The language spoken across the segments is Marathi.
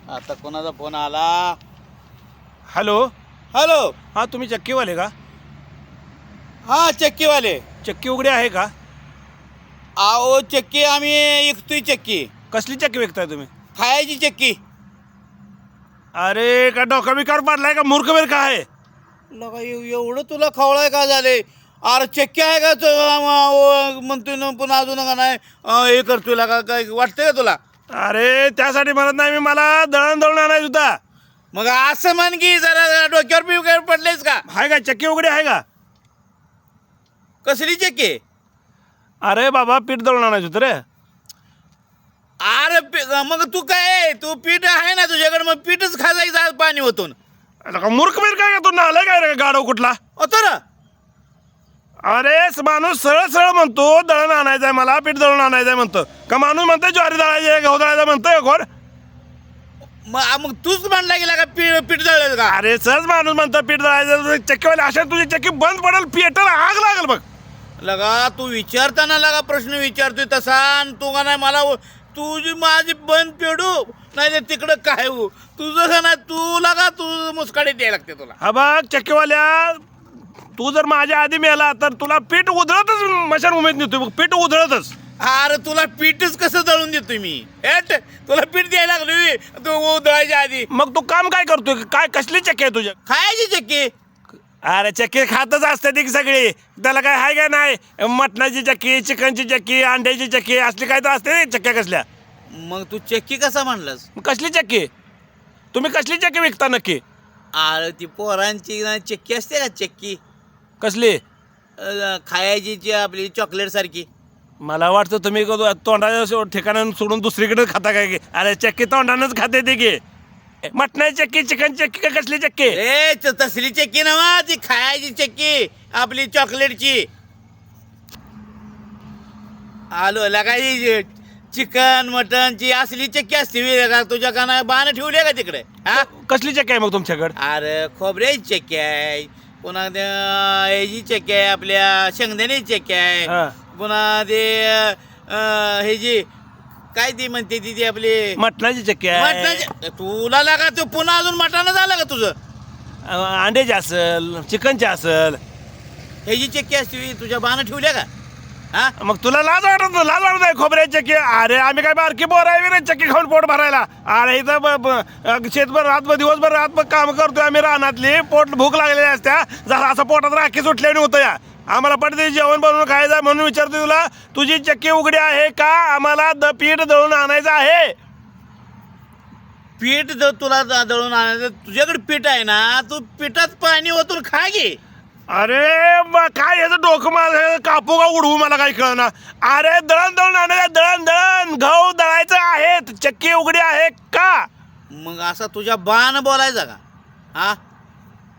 आता कोणाचा फोन आला? हॅलो. हॅलो. हां, तुम्ही चक्कीवाले का? हा, चक्कीवाले. चक्की उघडी आहे का? आओ, चक्की आम्ही विकतोय. चक्की कसली चक्की विकताय तुम्ही? खायची चक्की. अरे का डोका बिकार पाडलाय का मूर्ख बेर का आहे? लगा एवढं तुला खवळाय का झाले? अरे चक्की आहे का म्हणतोय ना, पुन्हा अजून का नाही हे करतोय का? काय वाटतंय का तुला? अरे त्यासाठी म्हणत नाही मी, मला दळण दळून आणायचं होता. मग असं म्हण की जरा डोक्यावर बिवक्यावर पडलेस का? आहे का चक्की उघडी आहे का? कसली चक्की? अरे बाबा पीठ दळून आणायचं होतं रे. अरे मग तू पीठ आहे ना तुझ्याकडे, मग पीठच खाजायचं पाणी ओतून. का मूर्ख बेर काय तू नालाय काय रे गाडव कुठला? होतो ना. अरे माणूस सरळ सरळ म्हणतो दळण आणायचंय मला, पीठ दळून आणायचंय म्हणतो. का माणूस म्हणतोय ज्वारी दळायची आहे, गहू दळायचा म्हणतोय कोण? मग तूच म्हणला गेला का पीठ दळलं का? अरे सहज माणूस म्हणतो पीठ दळायचं. चक्कीवाले अशा तुझी चक्की बंद पडेल, पेटल आग लागल बघ. लगा तू विचारताना लगा प्रश्न विचारतोय तसा, आणि तू का नाही मला तुझी माझी बंद पेडू नाही तर तिकडं काय हो तुझं का नाही, तू लगा तू मुस्काडी द्यायला लागते तुला. हा बघ चक्कीवाल्या, तू जर माझ्या आधी मेला तर तुला पीठ उधळतच मशान उमेद नेतोय बघ, पीठ उधळतच. अरे तुला पीठच कसं दळून देतोय मी? तुला पीठ द्यायला लागलोय तू दळायच्या आधी. मग तू काम काय करतोय? काय कसली चक्की आहे तुझ्या? खायची चक्की. अरे चक्की खातच असते ती सगळी, त्याला काय आहे का नाही? मटणाची चक्की, चिकनची चक्की, अंड्याची चक्की असली काय तर असते चक्क्या कसल्या. मग तू चक्की कसा म्हणलास? कसली चक्की? तुम्ही कसली चक्की विकता नक्की? अरे ती पोरांची ना चक्की असते का चक्की, कसली? खायची जी आपली चॉकलेट सारखी. मला वाटतं तुम्ही तोंडाच्या ठिकाणा सोडून दुसरीकडे खाता काय की? अरे चक्की तोंडानंच खाते ते की. मटणाची चक्की, चिकन चक्की का कसली चक्की? तसली चक्की ना, ती खायची चक्की आपली चॉकलेटची. आलो लगाई चिकन मटनची असली चक्की असते का तुझ्या का नाही? बाण ठेवली का तिकडे? हा, कसली चक्की आहे मग तुमच्याकडे? अरे खोबऱ्याची चक्की आहे, पुन्हा ह्याची चक्की आहे, आपल्या शेंगदाण्याची चक्की आहे, हा. पुन्हा ते ह्याची काय ती म्हणते ती आपली मटणाची चक्की आहे, मटणाची. तुला लागा तू पुन्हा अजून मटण झालं का तुझं? अंड्याची असेल, चिकनची असेल. ह्याची चक्की असते तुझ्या बाण ठेवल्या का? हा, मग तुला लाज वाटत आहे खोबऱ्याची चक्की? अरे आम्ही काय बारकी पोर आहे रे चक्की खाऊन पोट भरायला? अरे इथं शेतभर रातभर दिवसभर रातभर काम करतोय आम्ही रानातली, पोट भूक लागलेली असत्या, जरा असं पोटात राखी सुटल्याने होतं या. आम्हाला पडते जेवण बनवून खायचं म्हणून विचारतो तुला, तुझी चक्की उघडी आहे का? आम्हाला पीठ दळून आणायचं आहे. पीठ तुला दळून आणायचं, तुझ्याकडे पीठ आहे ना, तू पिठात पाणी ओतून खा घे. अरे काय याचं डोकं माझं कापू का उडवू मला काही कळना. अरे दळण दळून आणायचं, दळण दळण गहू दळायचं आहे, चक्की उघडी आहे का? मग असा तुझ्या बाण बोलायचा का? हा,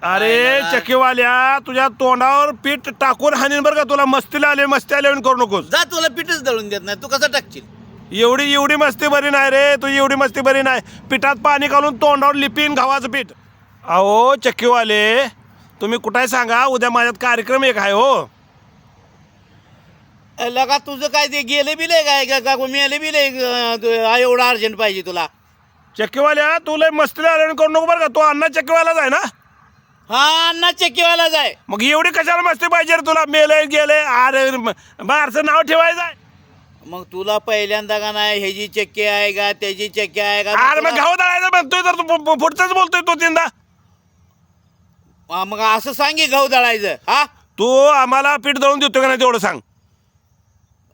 अरे चक्कीवाल्या, तुझ्या तोंडावर पीठ टाकून हाणीन बरं का तुला. मस्तीला आले, मस्ती आले करू नकोस. जा, तुला पीठच दळून देत नाही, तू कसं टाकशील? एवढी मस्ती बरी नाही रे, तुझी एवढी मस्ती बरी नाही. पिठात पाणी घालून तोंडावर लिपीन गव्हाचं पीठ. अहो चक्कीवाले, तुम्ही कुठे सांगा, उद्या माझ्यात कार्यक्रम एक आहे हो. लगा तुझं काय ते गेले बिले काय का मेले बिले एवढं अर्जंट पाहिजे तुला? चक्कीवाल्या, तुला मस्तीला आले करू नको बरं का. तो अण्णा चक्कीवालाच आहे ना? हा, अण्णा चक्कीवाला जाय. मग एवढी कशाला मस्ती पाहिजे रे तुला? मेले गेले, अरे बाहेरचं नाव ठेवायचं आहे. मग तुला पहिल्यांदा का नाही ह्याची चक्की आहे का त्याची चक्की आहे का? अरे मग गहू दळायचं म्हणतोय तर तू पुढचंच बोलतोय तो तीनदा. मग असं सांगी गहू दळायचं. हा, तू आम्हाला पीठ दळून देतो का नाही तेवढं सांग.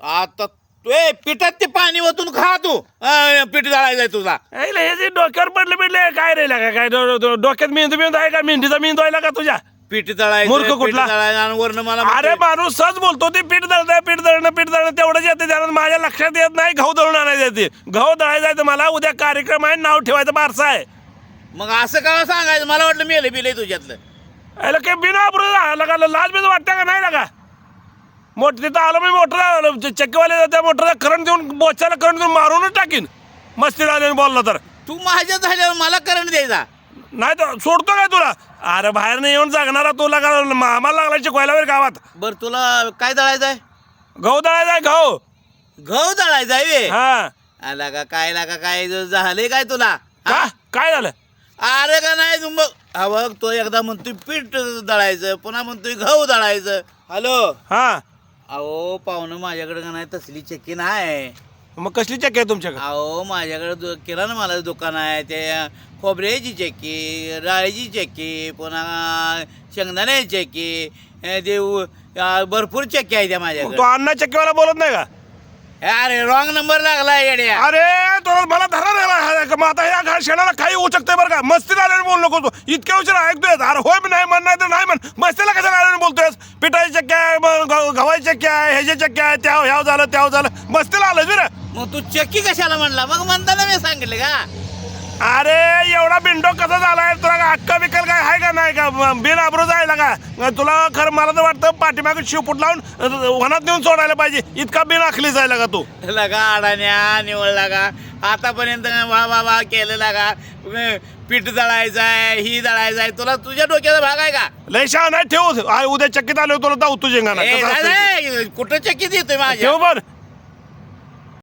आता पिठात ते पाणी ओतून खा तू. पीठ दळायचंय तुला. हे जे डोक्यावर पडले काय रे लागा? काय डोक्यात मेंदू आहे का? मेंढीचा मेंदू आहे का तुझ्या? पीठ दळायचं, मूर्ख कुठला? आणि वरनं मला अरे माणूस सहज बोलतो ते पीठ दळतंय, पीठ दळणं तेवढंच येते. त्यानं माझ्या लक्षात येत नाही गहू दळून आणायचं येते. गहू दळायचं आहे तर मला उद्या कार्यक्रम आहे, नाव ठेवायचं बारसा आहे. मग असं का सांगायचं? मला वाटलं मेले बिले तुझ्यातलं. अरे काही बिना लगा लाज बीज वाटतं का नाही लागा? मोठं तिथं आलं मी मोटर चक्कीवाले त्या मोटरला करंट देऊन, बोचाला करंट देऊन मारूनच टाकीन मस्ती राहिल्याने बोलला तर. तू माझ्या झाल्यावर मला करंट द्यायचा नाही तर सोडतो काय तुला? अरे बाहेर नाही येऊन जगणारा तुला का आम्हाला लागला शिकवायला वेळ गावात? बरं, तुला काय दळायचंय? गहू दळायचा गहू. गहू दळायचा आहे. हा, आला का काय लागा काय झालंय काय तुला? का काय झालं अरे का नाही मग हा बघ तो एकदा म्हणतोय पीठ दळायचं पुन्हा म्हणतोय गहू दळायचं. हॅलो हा अहो पाहुणं माझ्याकडे का नाही तसली चक्की नाही. मग कसली चक्की आहे तुमच्याकडे अहो माझ्याकडे किराणा मालाचं दुकान आहे ते खोबऱ्याची चक्की डाळीची चक्की पुन्हा शेंगदाण्याची चक्की भरपूर चक्की आहे त्या मग माझ्याकडे. तो अण्णा चक्कीवाला बोलत नाही का अरे रॉंग नंबर लागला येड्या. अरे तो मला धरा लागला मग आता या शेणाला काही होऊ शकते बरं का मस्तीला आल्याने बोलू नको तू इतक्या उशीर ऐकतोय अरे होय मी नाही म्हण नाही तर नाही म्हण मस्तीला कशाला आल्याने बोलतोयस पिठाची चक्की आहे गव्हाची चक्की आहे ह्याची चक्की आहे ह्याव झालं त्याव झालं मस्तीला आलं बरं. मग तू चक्की कशाला म्हणला मग म्हणताना मी सांगितलं का. अरे एवढा बिंडो कसा झालाय तुला अक्का बिकल काय आहे का नाही का बिन आबरू जायला का तुला खरं मला तर वाटतं पाठीमागे शिवपूट लावून वनात नेऊन सोडायला पाहिजे इतका बिन आखली जायला का तू लगा अडाण्या निवडला का आतापर्यंत वा वा वा केलं लागा पीठ दळायचं आहे ही दळायचं आहे तुला तुझ्या डोक्याचा भाग आहे का. लय शहा नाही ठेव उद्या चक्कीत आलो तुला दाऊ तुझे ए, नाही, कुठं चक्की देतोय माझ्या ठेव बर